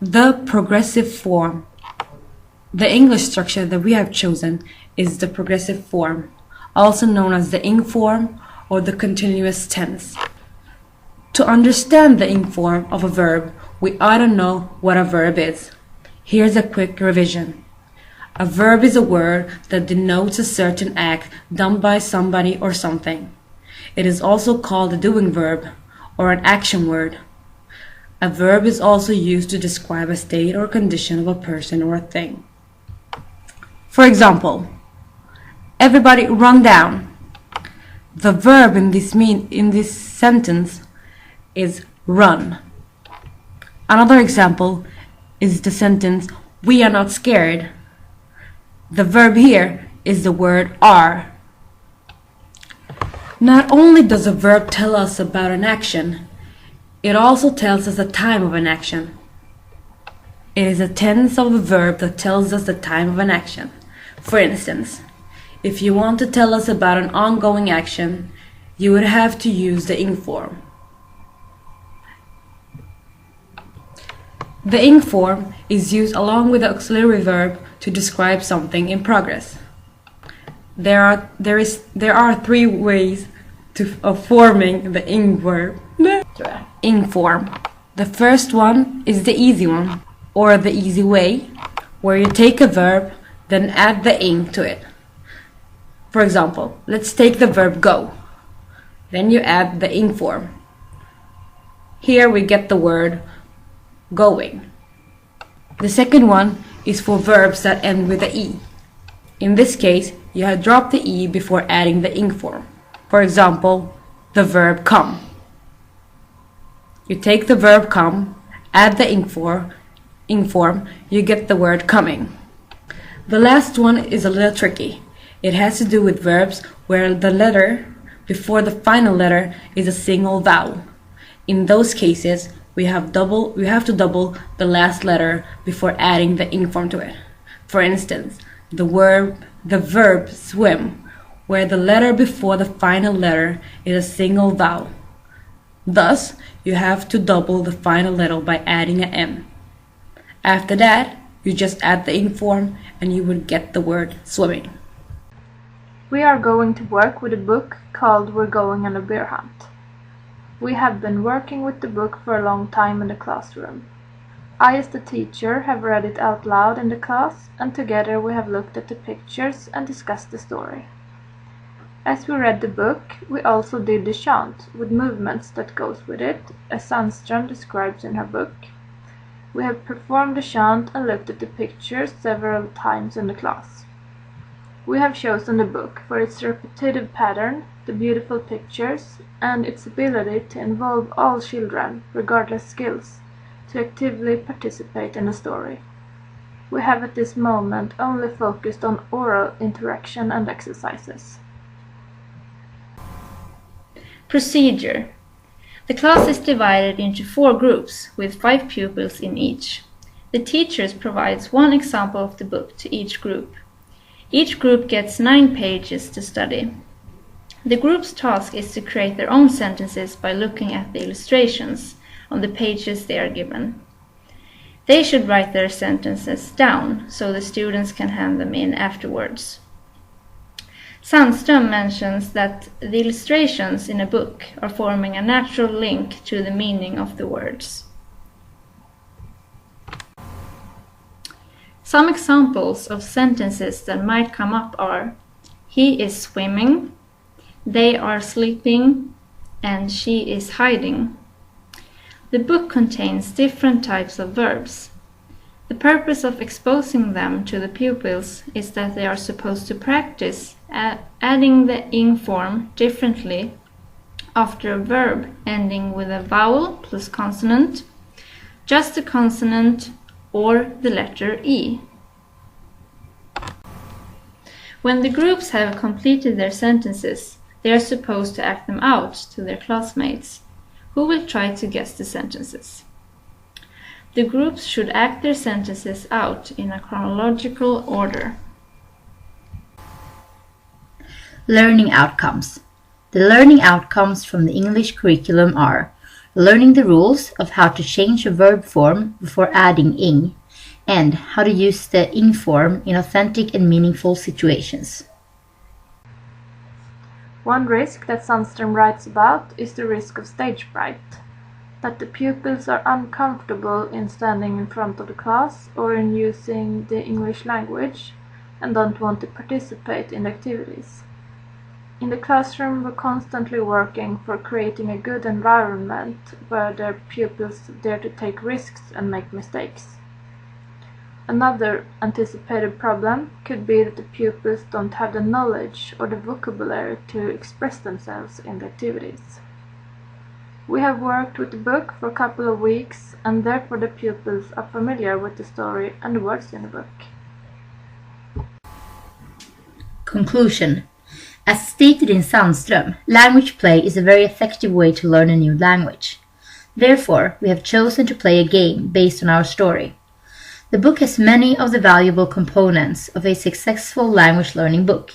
The progressive form. The English structure that we have chosen is the progressive form, also known as the ing form or the continuous tense. To understand the ing form of a verb, we ought to know what a verb is. Here's a quick revision. A verb is a word that denotes a certain act done by somebody or something. It is also called a doing verb or an action word. A verb is also used to describe a state or condition of a person or a thing. For example, everybody run down. The verb in this sentence is run. Another example is the sentence, we are not scared. The verb here is the word are. Not only does a verb tell us about an action, it also tells us the time of an action. It is a tense of a verb that tells us the time of an action. For instance, if you want to tell us about an ongoing action, you would have to use the ing form. The ing form is used along with the auxiliary verb to describe something in progress. There are three ways of forming the ing verb. Ing form. The first one is the easy one, or the easy way, where you take a verb, then add the ing to it. For example, let's take the verb go. Then you add the ing form. Here we get the word going. The second one is for verbs that end with the e. In this case, you have dropped the e before adding the ing form. For example, the verb come. You take the verb come, add the ing form, you get the word coming. The last one is a little tricky. It has to do with verbs where the letter before the final letter is a single vowel. In those cases, we have to double the last letter before adding the ing form to it. For instance, the verb swim, where the letter before the final letter is a single vowel. Thus, you have to double the final letter by adding an M. After that, you just add the ing form and you would get the word swimming. We are going to work with a book called We're Going on a Bear Hunt. We have been working with the book for a long time in the classroom. I, as the teacher, have read it out loud in the class, and together we have looked at the pictures and discussed the story. As we read the book, we also did the chant, with movements that goes with it, as Sandström describes in her book. We have performed the chant and looked at the pictures several times in the class. We have chosen the book for its repetitive pattern, the beautiful pictures, and its ability to involve all children, regardless skills, to actively participate in the story. We have at this moment only focused on oral interaction and exercises. Procedure. The class is divided into 4 groups with 5 pupils in each. The teacher provides one example of the book to each group. Each group gets 9 pages to study. The group's task is to create their own sentences by looking at the illustrations on the pages they are given. They should write their sentences down so the students can hand them in afterwards. Sandström mentions that the illustrations in a book are forming a natural link to the meaning of the words. Some examples of sentences that might come up are: he is swimming, they are sleeping, and she is hiding. The book contains different types of verbs. The purpose of exposing them to the pupils is that they are supposed to practice adding the ing form differently after a verb ending with a vowel plus consonant, just a consonant, or the letter E. When the groups have completed their sentences, they are supposed to act them out to their classmates, who will try to guess the sentences. The groups should act their sentences out in a chronological order. Learning outcomes. The learning outcomes from the English curriculum are: learning the rules of how to change a verb form before adding ing, and how to use the ing form in authentic and meaningful situations. One risk that Sandström writes about is the risk of stage fright, that the pupils are uncomfortable in standing in front of the class or in using the English language and don't want to participate in the activities. In the classroom, we're constantly working for creating a good environment where the pupils dare to take risks and make mistakes. Another anticipated problem could be that the pupils don't have the knowledge or the vocabulary to express themselves in the activities. We have worked with the book for a couple of weeks, and therefore the pupils are familiar with the story and the words in the book. Conclusion. As stated in Sandström, language play is a very effective way to learn a new language. Therefore, we have chosen to play a game based on our story. The book has many of the valuable components of a successful language learning book.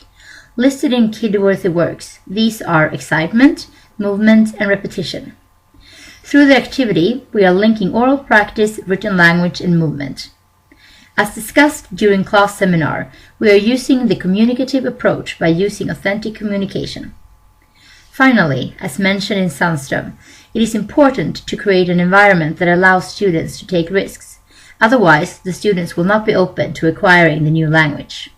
Listed in Kidworthy Works, these are excitement, movement, and repetition. Through the activity, we are linking oral practice, written language, and movement. As discussed during class seminar, we are using the communicative approach by using authentic communication. Finally, as mentioned in Sandström, it is important to create an environment that allows students to take risks. Otherwise, the students will not be open to acquiring the new language.